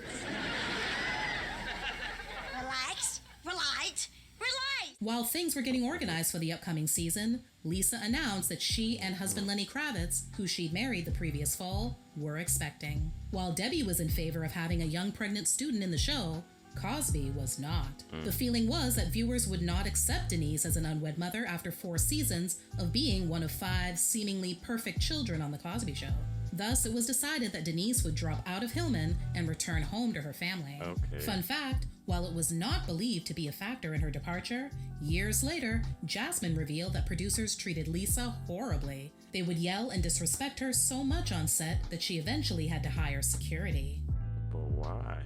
Relax, relate, relate.
While things were getting organized for the upcoming season, Lisa announced that she and husband Lenny Kravitz, who she'd married the previous fall, were expecting. While Debbie was in favor of having a young pregnant student in the show, Cosby was not. The feeling was that viewers would not accept Denise as an unwed mother after 4 seasons of being one of 5 seemingly perfect children on The Cosby Show. Thus, it was decided that Denise would drop out of Hillman and return home to her family.
Okay.
Fun fact, while it was not believed to be a factor in her departure, years later, Jasmine revealed that producers treated Lisa horribly. They would yell and disrespect her so much on set that she eventually had to hire security.
But why?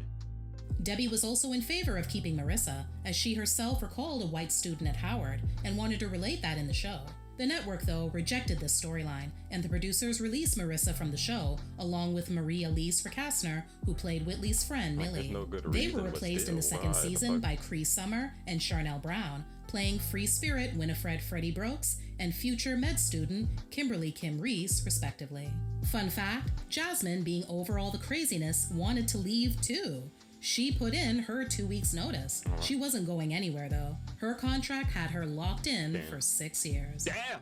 Debbie was also in favor of keeping Marissa, as she herself recalled a white student at Howard and wanted to relate that in the show. The network, though, rejected this storyline, and the producers released Marissa from the show, along with Marie Elise Verkastner, who played Whitley's friend Millie.
no good
They
reason,
were
but
replaced in the
still,
second
why the
season
fuck?
by Cree Summer and Charnel Brown, playing Free Spirit Winifred Freddie Brooks and future med student Kimberly Kim Reese, respectively. Fun fact, Jasmine, being over all the craziness, wanted to leave too. She put in her 2 weeks' notice. She wasn't going anywhere, though. Her contract had her locked in for 6 years.
Damn!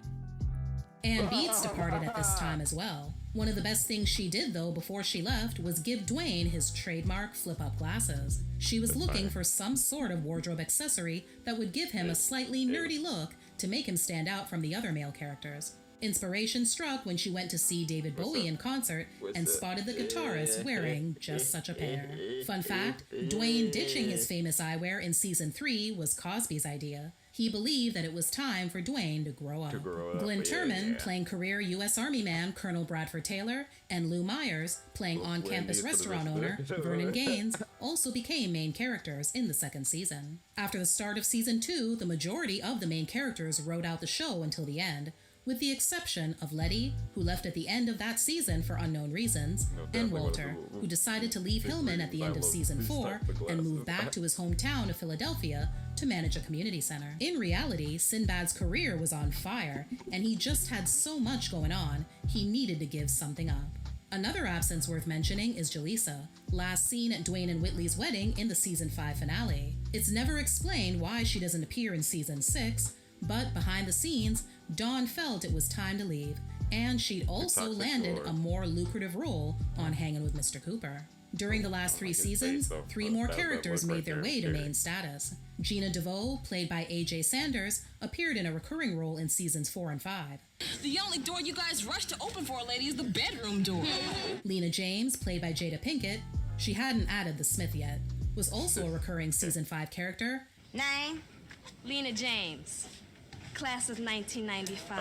Ann Beats departed at this time as well. One of the best things she did, though, before she left was give Dwayne his trademark flip-up glasses. She was looking for some sort of wardrobe accessory that would give him a slightly nerdy look to make him stand out from the other male characters. Inspiration struck when she went to see David Bowie in concert and spotted the guitarist wearing just such a pair. Fun fact, Dwayne ditching his famous eyewear in season 3 was Cosby's idea. He believed that it was time for Dwayne to grow up. Glenn Turman, playing career U.S. Army man Colonel Bradford Taylor, and Lou Myers, playing on-campus restaurant owner Vernon Gaines, also became main characters in the second season. After the start of season 2, the majority of the main characters rode out the show until the end, with the exception of Letty, who left at the end of that season for unknown reasons, and Walter, who decided to leave Hillman at the end of season 4 and move back to his hometown of Philadelphia to manage a community center. In reality, Sinbad's career was on fire, and he just had so much going on, he needed to give something up. Another absence worth mentioning is Jaleesa, last seen at Dwayne and Whitley's wedding in the season 5 finale. It's never explained why she doesn't appear in season 6, But behind the scenes, Dawn felt it was time to leave, and she'd also landed a more lucrative role on Hanging with Mr. Cooper. During the last 3 seasons, 3 more characters made their way to main status. Gina DeVoe, played by A.J. Sanders, appeared in a recurring role in seasons 4 and 5.
The only door you guys rush to open for a lady is the bedroom door.
Lena James, played by Jada Pinkett, she hadn't added the Smith yet, was also a recurring season 5 character.
Name? Lena James. Class of 1995.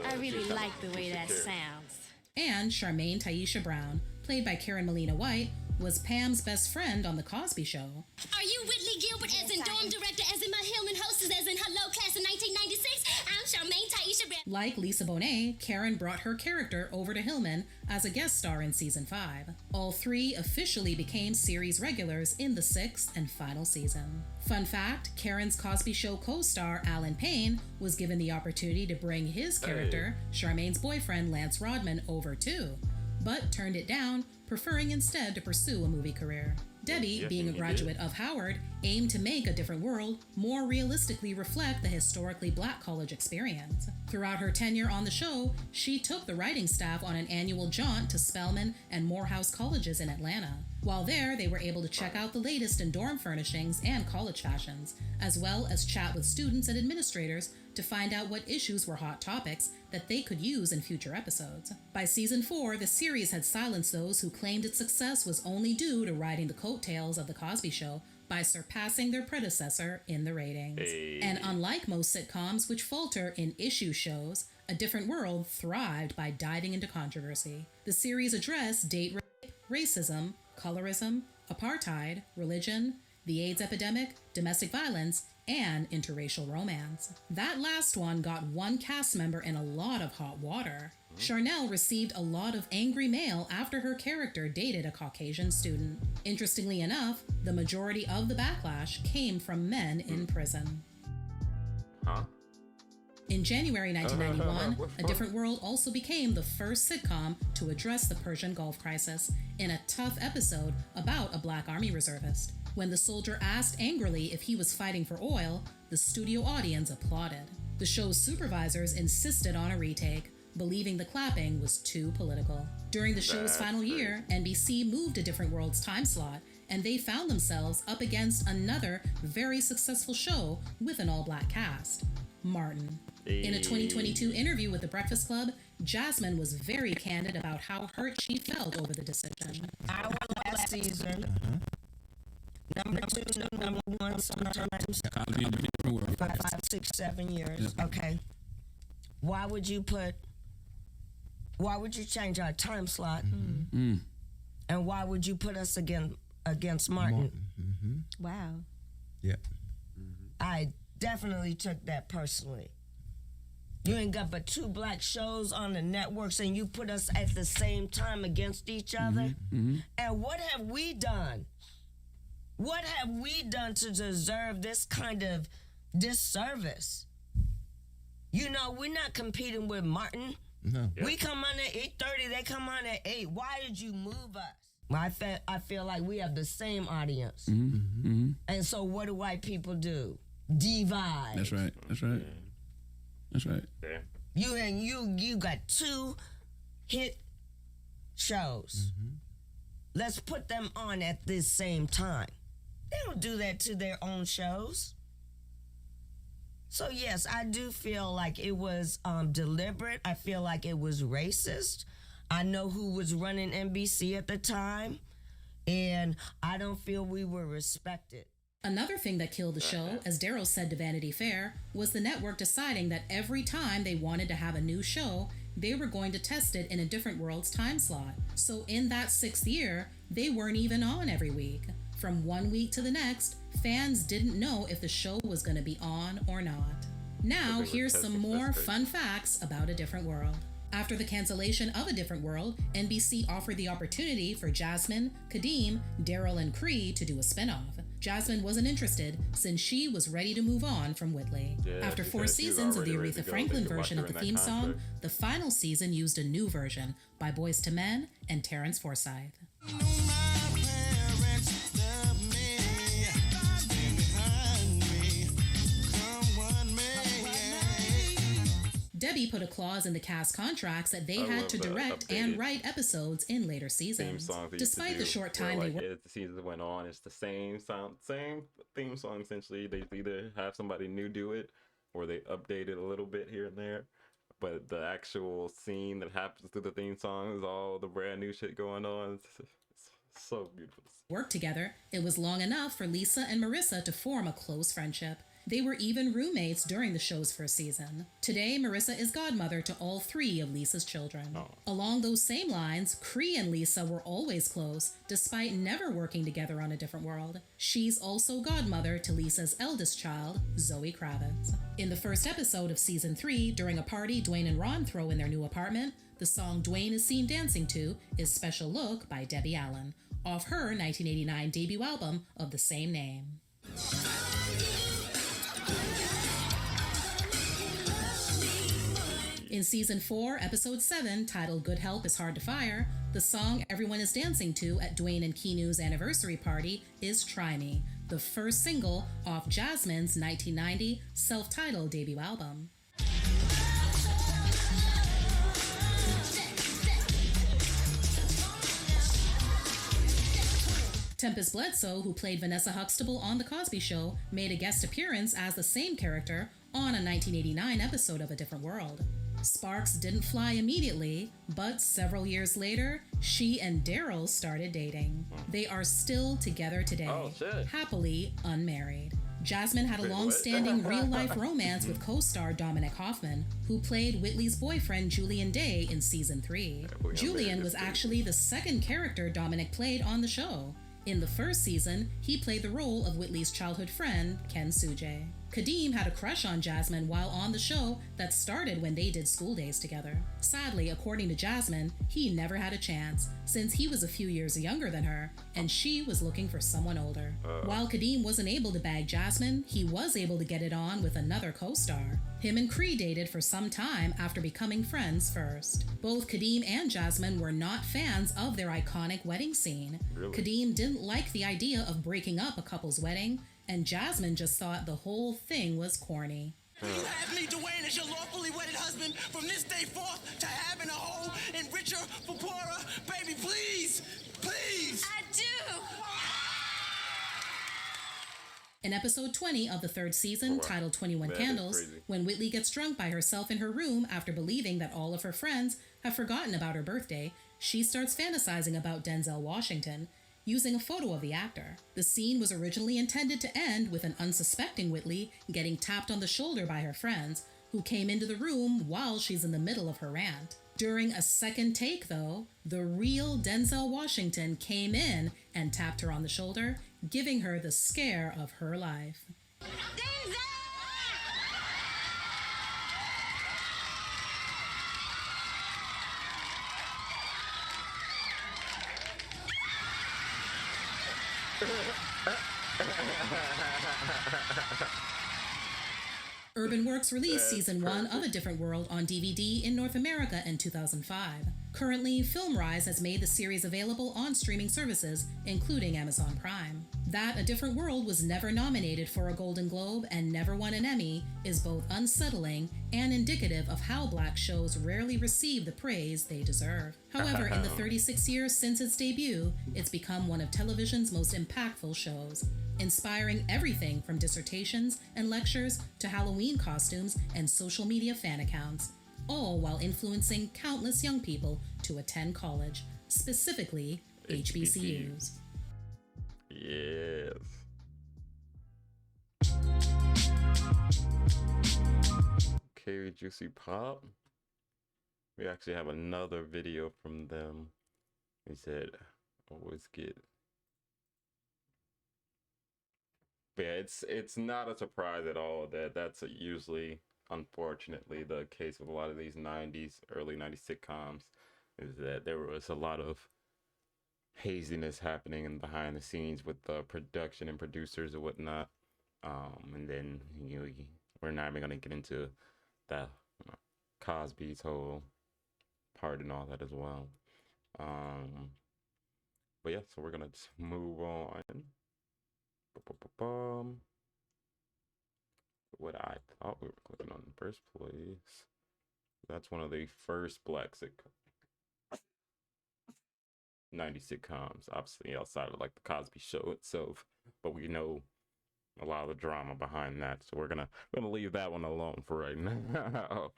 I really like the way that sounds.
And Charmaine Taisha Brown, played by Karen Molina White, was Pam's best friend on The Cosby Show.
Are you Whitley Gilbert, as in dorm director, as in my Hillman hostess, as in hello class of 1996? I'm Charmaine Taisha Brown.
Like Lisa Bonet, Karen brought her character over to Hillman as a guest star in season 5. All 3 officially became series regulars in the 6th and final season. Fun fact, Karen's Cosby Show co-star Alan Payne was given the opportunity to bring his character, Charmaine's boyfriend Lance Rodman, over too, but turned it down, preferring instead to pursue a movie career. Debbie, being a graduate of Howard, aimed to make A Different World more realistically reflect the historically Black college experience. Throughout her tenure on the show, she took the writing staff on an annual jaunt to Spelman and Morehouse colleges in Atlanta. While there, they were able to check out the latest in dorm furnishings and college fashions, as well as chat with students and administrators to find out what issues were hot topics that they could use in future episodes. By season 4, the series had silenced those who claimed its success was only due to riding the coattails of The Cosby Show by surpassing their predecessor in the ratings. And unlike most sitcoms, which falter in issue shows, A Different World thrived by diving into controversy. The series addressed date rape, racism, colorism, apartheid, religion, the AIDS epidemic, domestic violence, and interracial romance. That last one got one cast member in a lot of hot water. Charnel received a lot of angry mail after her character dated a Caucasian student. Interestingly enough, the majority of the backlash came from men in prison. In January 1991, A Different World also became the first sitcom to address the Persian Gulf crisis in a tough episode about a Black Army reservist. When the soldier asked angrily if he was fighting for oil, the studio audience applauded. The show's supervisors insisted on a retake, believing the clapping was too political. During the show's final year, NBC moved A Different World's time slot, and they found themselves up against another very successful show with an all-Black cast, Martin. In a 2022 interview with The Breakfast Club, Jasmine was very candid about how hurt she felt over the decision.
Our last season, number 2, number 1, sometimes 5, 6, 7 years. Okay. Why would you change our time slot? And why would you put us against Martin?
Wow.
Yeah.
I definitely took that personally. You ain't got but 2 Black shows on the networks and you put us at the same time against each other? And what have we done? What have we done to deserve this kind of disservice? You know, we're not competing with Martin.
No.
We come on at 8:30, they come on at 8. Why did you move us? I feel like we have the same audience. And so what do white people do? Divide.
That's right.
You got 2 hit shows. Let's put them on at this same time. They don't do that to their own shows. So yes, I do feel like it was deliberate. I feel like it was racist. I know who was running NBC at the time, and I don't feel we were respected.
Another thing that killed the show, as Darryl said to Vanity Fair, was the network deciding that every time they wanted to have a new show, they were going to test it in A Different World's time slot. So in that 6th year, they weren't even on every week. From one week to the next, fans didn't know if the show was going to be on or not. Now, here's some more fun facts about A Different World. After the cancellation of A Different World, NBC offered the opportunity for Jasmine, Kadeem, Darryl, and Cree to do a spinoff. Jasmine wasn't interested since she was ready to move on from Whitley. After 4 seasons of the Aretha Franklin version of the theme song, the final season used a new version by Boyz II Men and Terrence Forsyth. Debbie put a clause in the cast contracts that they
I
had
love
to
the
direct
updated
and write episodes in later
theme
seasons.
songs they used to
Despite the
do,
short
where,
time they
like,
were
as the seasons went on, it's the same sound, same theme song essentially. They either have somebody new do it or they update it a little bit here and there. But the actual scene that happens through the theme song is all the brand new shit going on. It's so beautiful.
worked together, it was long enough for Lisa and Marissa to form a close friendship. They were even roommates during the show's first season. Today, Marissa is godmother to all 3 of Lisa's children. Along those same lines, Cree and Lisa were always close, despite never working together on A Different World. She's also godmother to Lisa's eldest child, Zoe Kravitz. In the first episode of season 3, during a party Dwayne and Ron throw in their new apartment, the song Dwayne is seen dancing to is Special Look by Debbie Allen, off her 1989 debut album of the same name. In season 4, episode 7, titled Good Help is Hard to Fire, the song everyone is dancing to at Dwayne and Keenu's anniversary party is Try Me, the first single off Jasmine's 1990 self-titled debut album. Tempest Bledsoe, who played Vanessa Huxtable on The Cosby Show, made a guest appearance as the same character on a 1989 episode of A Different World. Sparks didn't fly immediately, but several years later, she and Daryl started dating. They are still together today, happily unmarried. Jasmine had a long-standing real-life romance with co-star Dominic Hoffman, who played Whitley's boyfriend Julian Day in season 3. Julian was actually the second character Dominic played on the show. In the first season, he played the role of Whitley's childhood friend, Ken Suje. Kadeem had a crush on Jasmine while on the show that started when they did School Days together. Sadly, according to Jasmine, he never had a chance, since he was a few years younger than her, and she was looking for someone older. While Kadeem wasn't able to bag Jasmine, he was able to get it on with another co-star. Him and Cree dated for some time after becoming friends first. Both Kadeem and Jasmine were not fans of their iconic wedding scene. Kadeem didn't like the idea of breaking up a couple's wedding, and Jasmine just thought the whole thing was corny.
You have me, Dwayne, as your lawfully wedded husband from this day forth to having a whole and richer for poorer. Baby, please, please.
I do.
In episode 20 of the 3rd season, titled 21 Candles, when Whitley gets drunk by herself in her room after believing that all of her friends have forgotten about her birthday, she starts fantasizing about Denzel Washington, using a photo of the actor. The scene was originally intended to end with an unsuspecting Whitley getting tapped on the shoulder by her friends, who came into the room while she's in the middle of her rant. During a second take, though, the real Denzel Washington came in and tapped her on the shoulder, giving her the scare of her life. Urban Works released season 1 of A Different World on DVD in North America in 2005. Currently, FilmRise has made the series available on streaming services, including Amazon Prime. That A Different World was never nominated for a Golden Globe and never won an Emmy is both unsettling and indicative of how Black shows rarely receive the praise they deserve. However, in the 36 years since its debut, it's become one of television's most impactful shows, inspiring everything from dissertations and lectures to Halloween costumes and social media fan accounts, all while influencing countless young people to attend college, specifically HBCUs.
Yes. Okay, Juicy Pop. We actually have another video from them. They said, always get. But yeah, it's not a surprise at all that that's usually, unfortunately, the case with a lot of these 90s, early 90s sitcoms, is that there was a lot of haziness happening in behind the scenes with the production and producers and whatnot. And then, you know, we're not even going to get into that Cosby's whole part and all that as well. But yeah, so we're going to just move on. What I thought we were clicking on in the first place. That's one of the first black sitcoms. 90s sitcoms, obviously outside of like the Cosby Show itself, but we know a lot of the drama behind that, so we're gonna leave that one alone for right now.